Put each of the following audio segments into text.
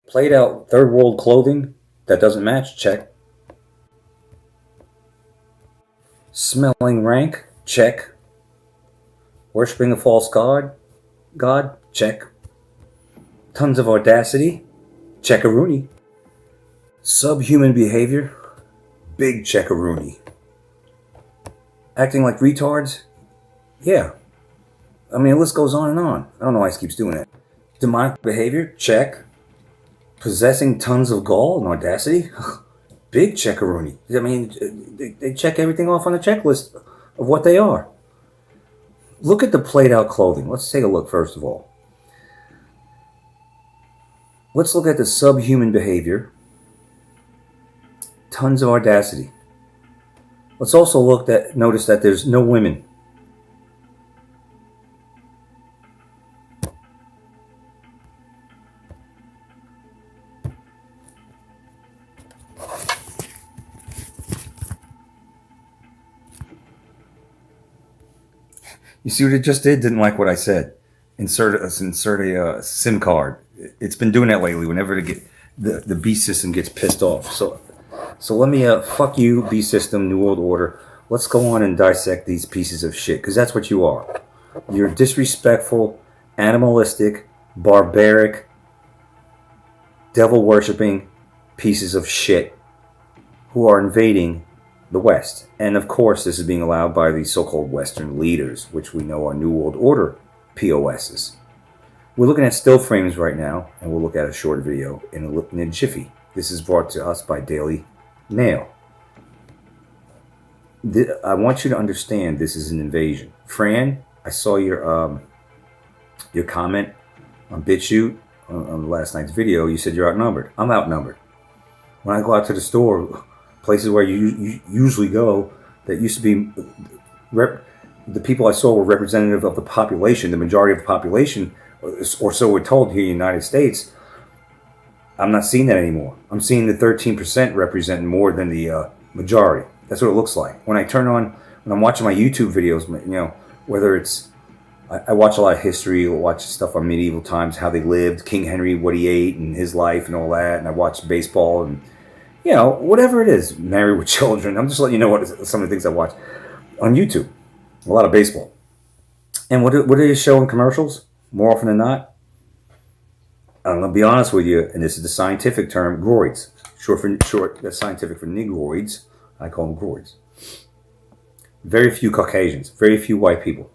Played out third world clothing that doesn't match? Check. Smelling rank? Check. Worshipping a false god? Check. Tons of audacity? Check-a-rooney. Subhuman behavior? Big check-a-rooney. Acting like retards? Yeah. I mean, the list goes on and on. I don't know why he keeps doing it. Demonic behavior? Check. Possessing tons of gall and audacity? Big check-a-rooney. I mean, they check everything off on the checklist of what they are. Look at the played out clothing. Let's take a look first of all. Let's look at the subhuman behavior. Tons of audacity. Let's also notice that there's no women. You see what it just did? Didn't like what I said. Insert a SIM card. It's been doing that lately. Whenever the B system gets pissed off. So let me fuck you, B system, New World Order. Let's go on and dissect these pieces of shit, because that's what you are. You're disrespectful, animalistic, barbaric, devil worshipping pieces of shit who are invading the West. And of course, this is being allowed by the so-called Western leaders, which we know are New World Order POSs. We're looking at still frames right now, and we'll look at a short video in a jiffy. This is brought to us by Daily Mail. I want you to understand this is an invasion. Fran, I saw your comment on BitChute on last night's video. You said you're outnumbered. I'm outnumbered. When I go out to the store, places where you usually go, that used to be the people I saw were representative of the population, the majority of the population, or so we're told here in the United States. I'm not seeing that anymore. I'm seeing the 13% representing more than the majority. That's what it looks like. When I'm watching my YouTube videos, you know, whether it's, I watch a lot of history, I watch stuff on medieval times, how they lived, King Henry, what he ate, and his life and all that, and I watch baseball and, you know, whatever it is, Married with Children. I'm just letting you know what some of the things I watch on YouTube. A lot of baseball. And what do they show in commercials? More often than not, I'm going to be honest with you, and this is the scientific term, groids. Short, that's scientific for negroids. I call them groids. Very few Caucasians, very few white people.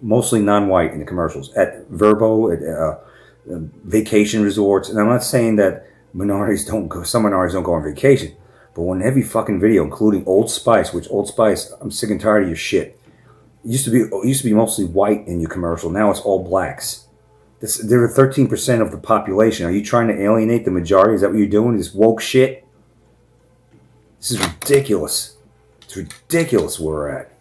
Mostly non-white in the commercials. At Verbo, at vacation resorts. And I'm not saying that minorities don't go, some minorities don't go on vacation. But when every fucking video, including Old Spice, which Old Spice, I'm sick and tired of your shit. It used to be mostly white in your commercial. Now it's all blacks. They're 13% of the population. Are you trying to alienate the majority? Is that what you're doing? This woke shit? This is ridiculous. It's ridiculous where we're at.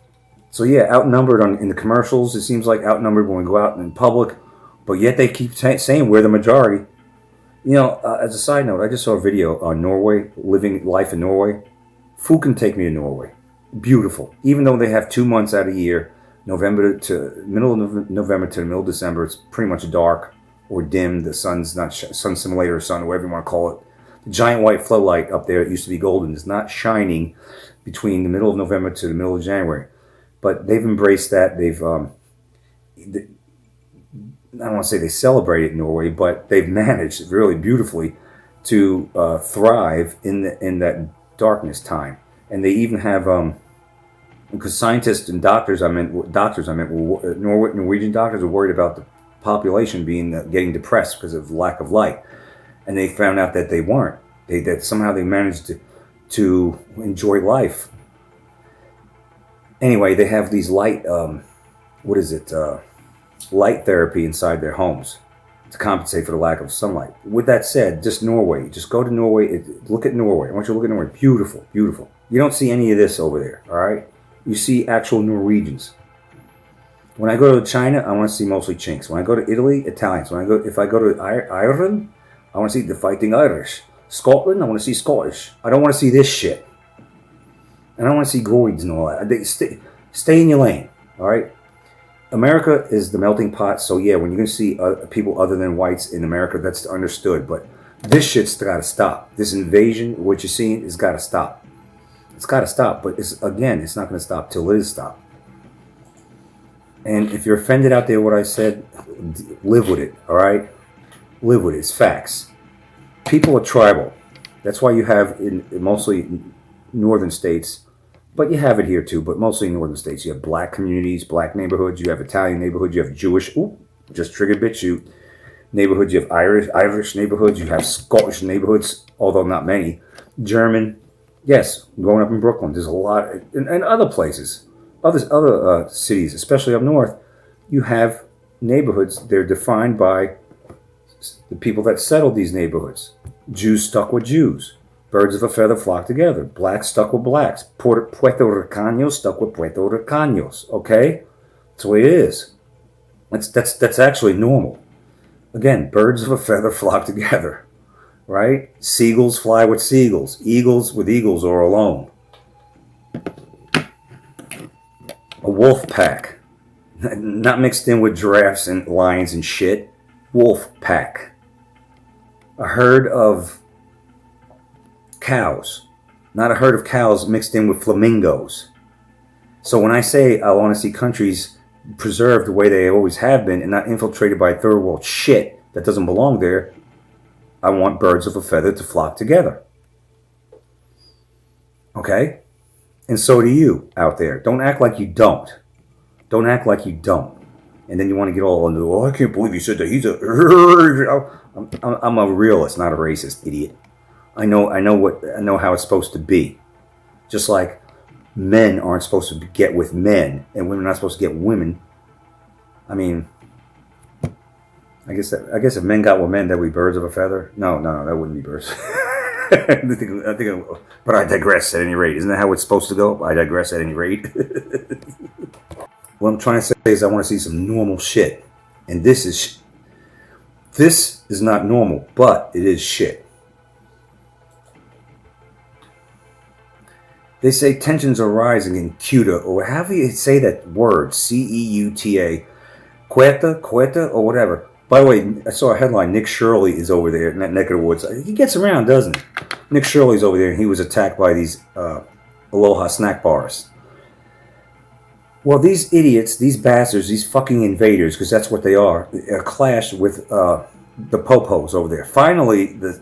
So yeah, outnumbered in the commercials. It seems like outnumbered when we go out in public. But yet they keep saying we're the majority. You know, as a side note, I just saw a video on Norway, living life in Norway. Who can take me to Norway? Beautiful. Even though they have 2 months out of the year, November to middle of November to the middle of December, it's pretty much dark or dim. The sun's not sun simulator or sun, whatever you want to call it. The giant white floodlight up there, it used to be golden, is not shining between the middle of November to the middle of January. But they've embraced that. I don't want to say they celebrate it in Norway, but they've managed really beautifully to thrive in that darkness time. And they even have, because scientists and doctors, Norwegian doctors are worried about the population getting depressed because of lack of light. And they found out that they weren't. That somehow they managed to enjoy life. Anyway, they have these light, light therapy inside their homes to compensate for the lack of sunlight. With that said, just Norway. Just go to Norway. Look at Norway. I want you to look at Norway. Beautiful, beautiful. You don't see any of this over there, all right? You see actual Norwegians. When I go to China, I want to see mostly Chinks. When I go to Italy, Italians. If I go to Ireland, I want to see the fighting Irish. Scotland, I want to see Scottish. I don't want to see this shit. I don't want to see groids and all that. Stay in your lane, all right? America is the melting pot, so yeah, when you're going to see people other than whites in America, that's understood. But This shit's got to stop. This invasion, what you're seeing, has got to stop. It's got to stop. But it's not going to stop till it is stopped. And if you're offended out there what I said, live with it, all right? Live with it. It's facts. People are tribal. That's why you have in mostly northern states, but you have it here too, but mostly in northern states, you have black communities, black neighborhoods, you have Italian neighborhoods, you have Jewish, just triggered BitChute neighborhoods, you have Irish neighborhoods, you have Scottish neighborhoods, although not many, German, yes, growing up in Brooklyn, there's a lot, and other places. Other cities, especially up north, you have neighborhoods. They're defined by the people that settled these neighborhoods. Jews stuck with Jews. Birds of a feather flock together. Blacks stuck with blacks. Puerto Ricanos stuck with Puerto Ricanos. Okay? That's the way it is. That's actually normal. Again, birds of a feather flock together. Right? Seagulls fly with seagulls. Eagles with eagles or alone. A wolf pack. Not mixed in with giraffes and lions and shit. Wolf pack. A herd of cows. Not a herd of cows mixed in with flamingos. So when I say I want to see countries preserved the way they always have been and not infiltrated by third world shit that doesn't belong there, I want birds of a feather to flock together. Okay? And so do you out there. Don't act like you don't. Don't act like you don't. And then you want to get all into, I can't believe you said that. He's a... I'm a realist, not a racist, idiot. I know how it's supposed to be. Just like men aren't supposed to get with men, and women are not supposed to get with women. I mean, I guess if men got with men, that'd be birds of a feather. No, that wouldn't be birds. But I digress at any rate. Isn't that how it's supposed to go? I digress at any rate. What I'm trying to say is I want to see some normal shit. And this is not normal, but it is shit. They say tensions are rising in Ceuta, or however you say that word, C-E-U-T-A, Queta, or whatever. By the way, I saw a headline, Nick Shirley is over there in that neck of the woods. He gets around, doesn't he? Nick Shirley's over there, and he was attacked by these Aloha snack bars. Well, these idiots, these bastards, these fucking invaders, because that's what they are clashed with the popos over there. Finally, the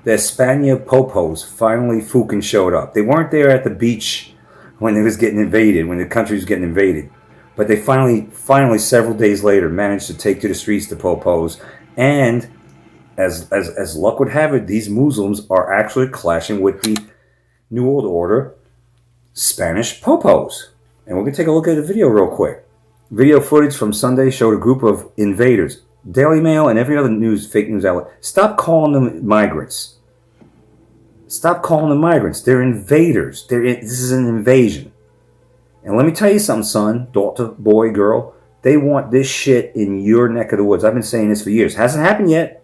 España popos, finally fucking showed up. They weren't there at the beach when it was getting invaded, when the country was getting invaded. But they finally, several days later, managed to take to the streets the popos. And as luck would have it, these Muslims are actually clashing with the New World Order Spanish popos. And we're going to take a look at the video real quick. Video footage from Sunday showed a group of invaders. Daily Mail and every other fake news outlet. Stop calling them migrants. Stop calling them migrants. They're invaders. This is an invasion. And let me tell you something, son, daughter, boy, girl. They want this shit in your neck of the woods. I've been saying this for years. Hasn't happened yet.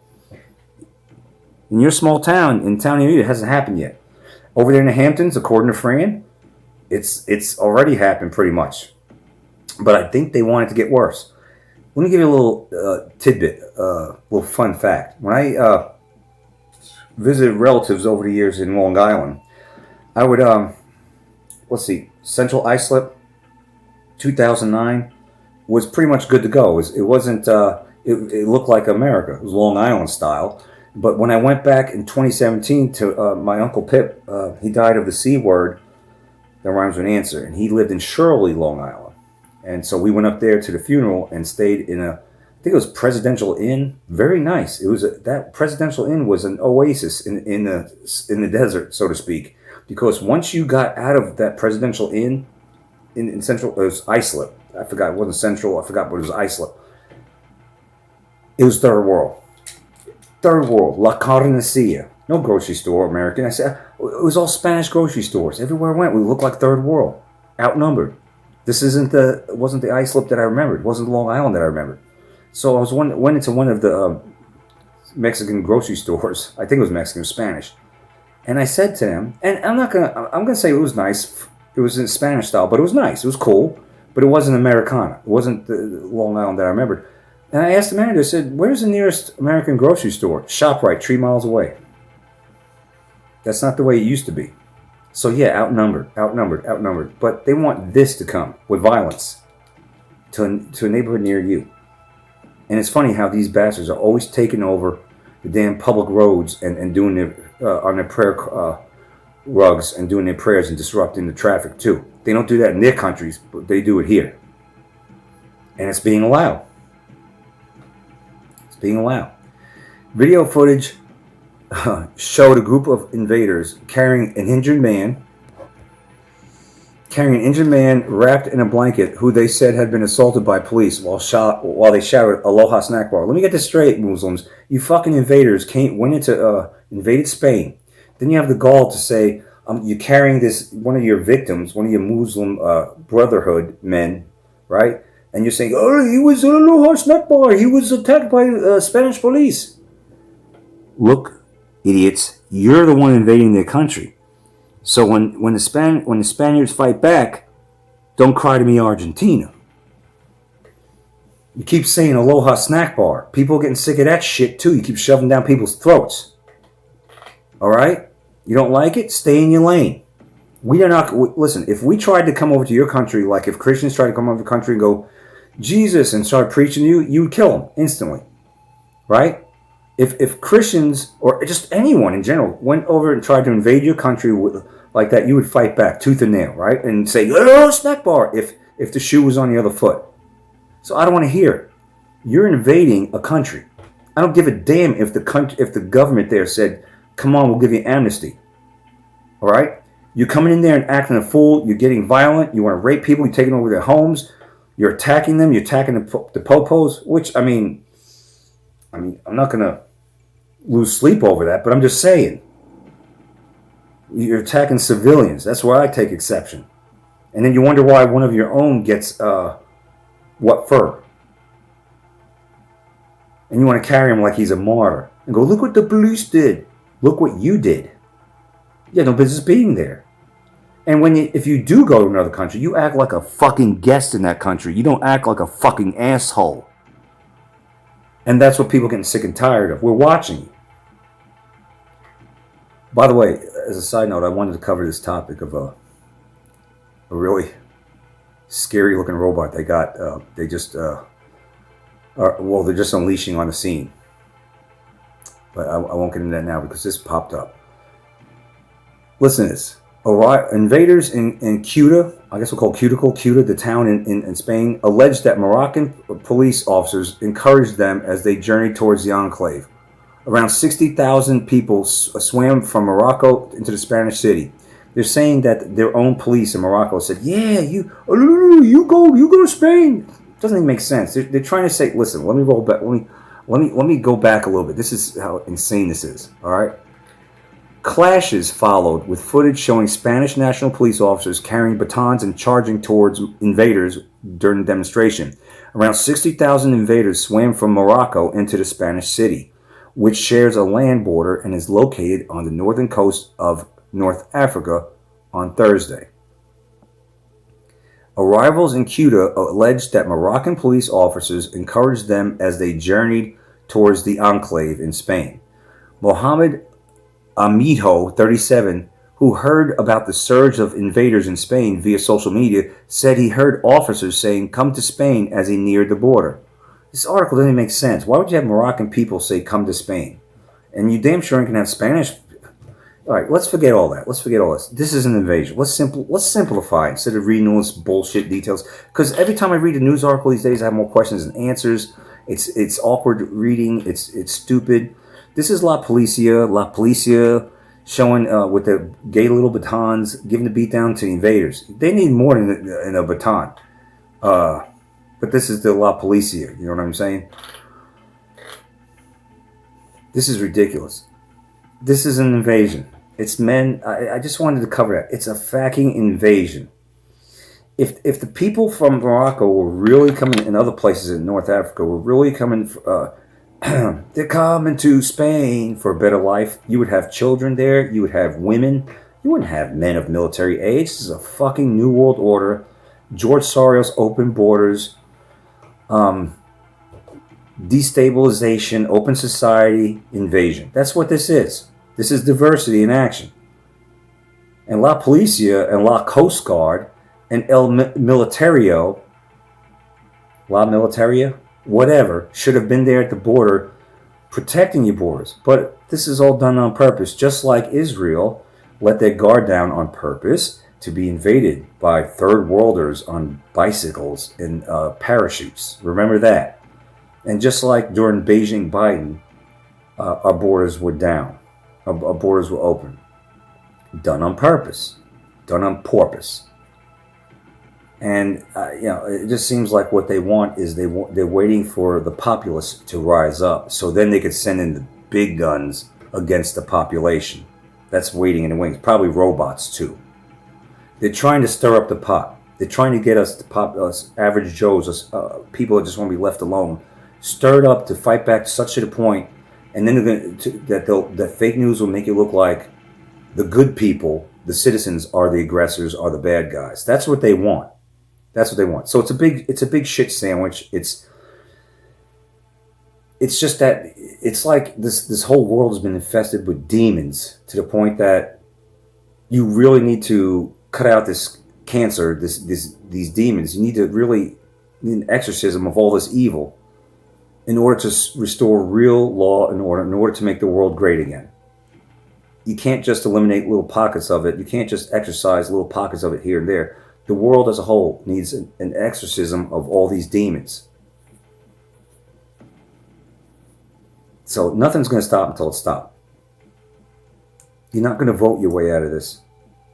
In your small town, in town near you, it hasn't happened yet. Over there in the Hamptons, according to Fran, it's already happened pretty much. But I think they want it to get worse. Let me give you a little tidbit, a little fun fact. When I visited relatives over the years in Long Island, I would, let's see, Central Islip, 2009, was pretty much good to go. It wasn't, it looked like America. It was Long Island style. But when I went back in 2017 to my Uncle Pip, he died of the C word that rhymes with answer. And he lived in Shirley, Long Island. And so we went up there to the funeral and stayed in I think it was Presidential Inn. Very nice. It was that Presidential Inn was an oasis in the desert, so to speak. Because once you got out of that Presidential Inn in Central, it was Islip. I forgot, it wasn't Central. I forgot, but it was Islip. It was third world. Third world. La Carniceria. No grocery store, American. I said, it was all Spanish grocery stores. Everywhere I went, we looked like third world. Outnumbered. This it wasn't the Islip that I remembered. It wasn't Long Island that I remembered. So I went into one of the Mexican grocery stores. I think it was Mexican or Spanish. And I said to them, and I'm gonna say it was nice. It was in Spanish style, but it was nice. It was cool, but it wasn't Americana. It wasn't the Long Island that I remembered. And I asked the manager, I said, where's the nearest American grocery store? ShopRite, 3 miles away. That's not the way it used to be. So yeah, outnumbered. But they want this to come with violence to a neighborhood near you. And it's funny how these bastards are always taking over the damn public roads and doing their on their prayer rugs and doing their prayers and disrupting the traffic too. They don't do that in their countries, but they do it here. And it's being allowed. It's being allowed. Video footage showed a group of invaders carrying an injured man wrapped in a blanket who they said had been assaulted by police while they shouted Aloha Snack Bar. Let me get this straight, Muslims. You fucking invaders invaded Spain. Then you have the gall to say you're carrying one of your victims, one of your Muslim Brotherhood men, right? And you're saying, oh, he was at Aloha Snack Bar. He was attacked by Spanish police. Look, idiots, you're the one invading their country. So when the Spaniards fight back, don't cry to me, Argentina. You keep saying Aloha Snack Bar. People are getting sick of that shit too. You keep shoving down people's throats. All right? You don't like it? Stay in your lane. We are not. Listen, if we tried to come over to your country, like if Christians tried to come over to the country and go, Jesus, and start preaching to you, you would kill them instantly. Right? If Christians, or just anyone in general, went over and tried to invade your country like that, you would fight back tooth and nail, right? And say, oh, snack bar, if the shoe was on the other foot. So I don't want to hear it. You're invading a country. I don't give a damn if the government there said, come on, we'll give you amnesty. All right? You're coming in there and acting a fool. You're getting violent. You want to rape people. You're taking over their homes. You're attacking them. You're attacking the popos, which, I mean, I'm not going to lose sleep over that, but I'm just saying. You're attacking civilians. That's where I take exception. And then you wonder why one of your own gets what for? And you want to carry him like he's a martyr. And go, look what the police did. Look what you did. You had no business being there. And if you do go to another country, you act like a fucking guest in that country. You don't act like a fucking asshole. And that's what people are getting sick and tired of. We're watching you. By the way, as a side note, I wanted to cover this topic of a really scary looking robot they got. They're just unleashing on the scene. But I won't get into that now because this popped up. Listen to this. Invaders in Ceuta, I guess we'll call Ceuta, the town in Spain, alleged that Moroccan police officers encouraged them as they journeyed towards the enclave. Around 60,000 people swam from Morocco into the Spanish city. They're saying that their own police in Morocco said, "Yeah, you go to Spain." It doesn't even make sense. They're trying to say, "Listen, let me roll back. Let me go back a little bit. This is how insane this is." All right. Clashes followed with footage showing Spanish National Police officers carrying batons and charging towards invaders during the demonstration. Around 60,000 invaders swam from Morocco into the Spanish city, which shares a land border and is located on the northern coast of North Africa, on Thursday. Arrivals in Ceuta alleged that Moroccan police officers encouraged them as they journeyed towards the enclave in Spain. Mohammed Amijo, 37, who heard about the surge of invaders in Spain via social media, said he heard officers saying, "Come to Spain," as he neared the border. This article doesn't make sense. Why would you have Moroccan people say, "Come to Spain"? And you damn sure ain't gonna have Spanish. All right, let's forget all that. Let's forget all this. This is an invasion. Let's simplify instead of reading all this bullshit details. Because every time I read a news article these days, I have more questions than answers. It's awkward reading. It's stupid. This is La Policia, showing with the gay little batons, giving the beat down to the invaders. They need more than a baton. But this is the La Policia. You know what I'm saying? This is ridiculous. This is an invasion. It's men. I just wanted to cover that. It's a fucking invasion. If the people from Morocco were really coming, in other places in North Africa, were really coming, they're coming to Spain for a better life, you would have children there. You would have women. You wouldn't have men of military age. This is a fucking new world order. George Soros, open borders. destabilization, open society, invasion. That's what this is. This is diversity in action. And La Policia and La Coast Guard and El Militario, La Militaria, whatever, should have been there at the border protecting your borders. But this is all done on purpose, just like Israel let their guard down on purpose to be invaded by third worlders on bicycles and parachutes. Remember that. And just like during Beijing Biden, our borders were down. Our borders were open. Done on purpose. Done on purpose. And it just seems like what they want is they're waiting for the populace to rise up, so then they could send in the big guns against the population. That's waiting in the wings. Probably robots too. They're trying to stir up the pot. They're trying to get us average Joes, people that just want to be left alone, stirred up to fight back to such a point, and then that fake news will make it look like the good people, the citizens, are the aggressors, are the bad guys. That's what they want. That's what they want. So it's a big shit sandwich. It's just that it's like this whole world has been infested with demons to the point that you really need to cut out this cancer, these demons. You need to really need an exorcism of all this evil in order to restore real law and order, in order to make the world great again. You can't just eliminate little pockets of it. You can't just exorcise little pockets of it here and there. The world as a whole needs an exorcism of all these demons. So nothing's going to stop until it's stopped. You're not going to vote your way out of this.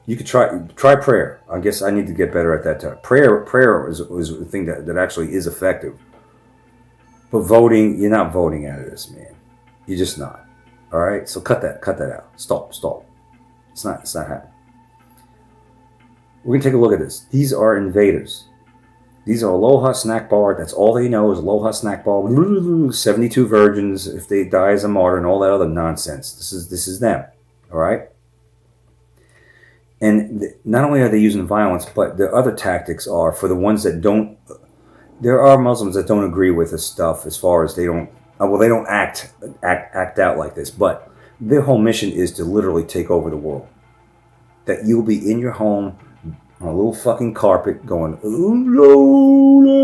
You could try prayer. I guess I need to get better at that time. Prayer is a thing that actually is effective. But voting, you're not voting out of this, man. You're just not. All right? So cut that out. Stop. It's not happening. We're going to take a look at this. These are invaders. These are Aloha Snack Bar. That's all they know is Aloha Snack Bar. 72 virgins, if they die as a martyr, and all that other nonsense. This is them. All right? And not only are they using violence, but the other tactics are for the ones that don't. There are Muslims that don't agree with this stuff as far as they don't act out like this. But their whole mission is to literally take over the world. That you'll be in your home on a little fucking carpet going, oh no.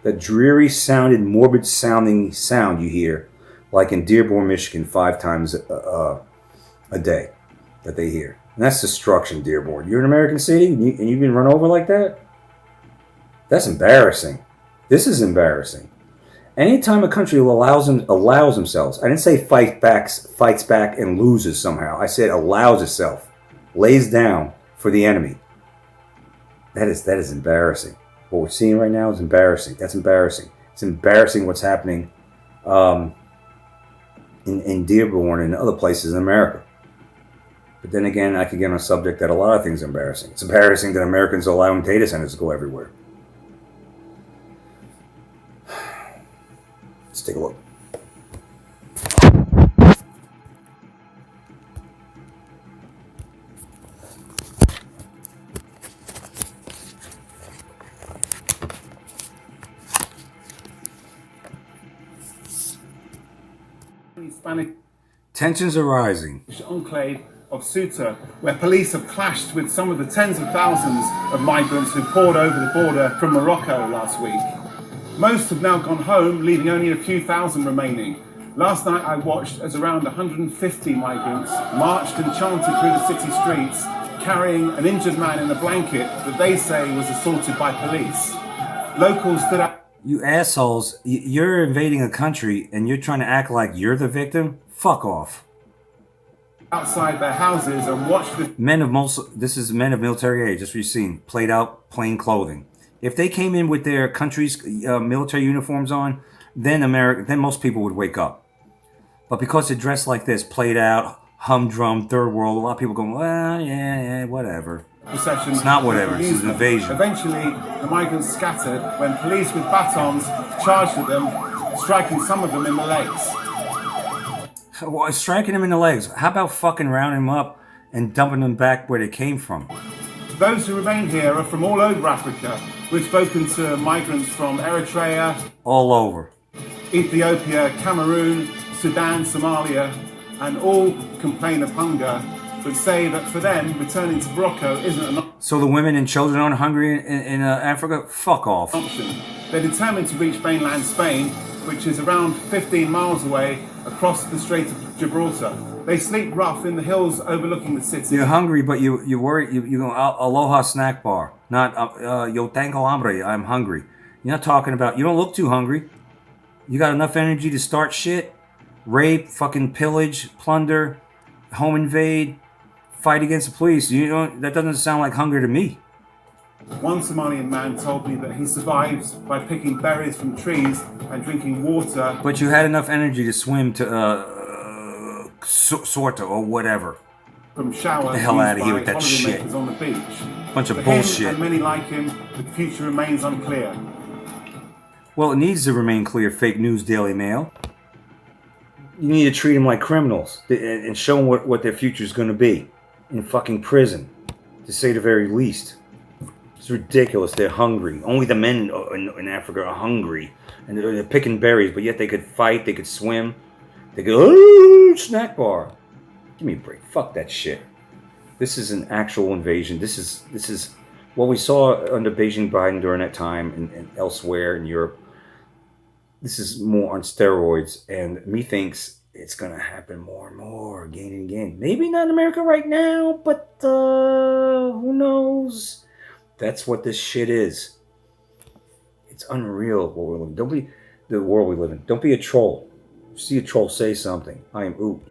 That dreary sounded, morbid sounding sound you hear, like in Dearborn, Michigan, 5 times a day that they hear. And that's destruction, Dearborn. You're in an American city and you've been run over like that? That's embarrassing. This is embarrassing. Anytime a country allows themselves, I didn't say fights back and loses somehow. I said allows itself, lays down for the enemy. That is embarrassing. What we're seeing right now is embarrassing. That's embarrassing. It's embarrassing what's happening in Dearborn and other places in America. But then again, I could get on a subject that a lot of things are embarrassing. It's embarrassing that Americans are allowing data centers to go everywhere. Let's take a look. Hispanic Tensions are rising. enclave of Ceuta, where police have clashed with some of the tens of thousands of migrants who poured over the border from Morocco last week. Most have now gone home, leaving only a few thousand remaining. Last night I watched as around 150 migrants marched and chanted through the city streets, carrying an injured man in a blanket that they say was assaulted by police. Locals stood out. You assholes, you're invading a country and you're trying to act like you're the victim? Fuck off. Outside their houses and watched the This is men of military age, just what you've seen, played out plain clothing. If they came in with their country's military uniforms on, then most people would wake up. But because they're dressed like this, played out, humdrum, third world, a lot of people go, well, yeah, whatever. procession. It's not whatever, it's an invasion. Eventually, the migrants scattered when police with batons charged at them, striking some of them in the legs. Well, striking them in the legs. How about fucking rounding them up and dumping them back where they came from? Those who remain here are from all over Africa, We've spoken to migrants from Eritrea, All over. Ethiopia, Cameroon, Sudan, Somalia, and all complain of hunger, but say that for them, returning to Morocco isn't an So the women and children aren't hungry in Africa? Fuck off. option. They're determined to reach mainland Spain, which is around 15 miles away across the Strait of Gibraltar. They sleep rough in the hills overlooking the city. You're hungry, but you worry. You go Aloha snack bar, not yo tengo hambre. I'm hungry. You're not talking about. You don't look too hungry. You got enough energy to start shit, rape, fucking pillage, plunder, home invade, fight against the police. You know that doesn't sound like hunger to me. One Somalian man told me that he survives by picking berries from trees and drinking water. But you had enough energy to swim to Sorta or whatever. From showers the hell used outta here by with that holidaymakers shit. on the beach. Bunch of For bullshit. him and many like him, the future remains unclear. Well, it needs to remain clear, fake news, Daily Mail. You need to treat them like criminals and show them what their future is going to be. In fucking prison, to say the very least. It's ridiculous. They're hungry. Only the men in Africa are hungry. And they're picking berries, but yet they could fight, they could swim. They go, oh, snack bar. Give me a break. Fuck that shit. This is an actual invasion. This is what we saw under Beijing Biden during that time and elsewhere in Europe. This is more on steroids, and methinks it's going to happen more and more, again and again. Maybe not in America right now, but who knows? That's what this shit is. It's unreal what we're living. Don't be the world we live in. Don't be a troll. See a troll, say something. I am oop.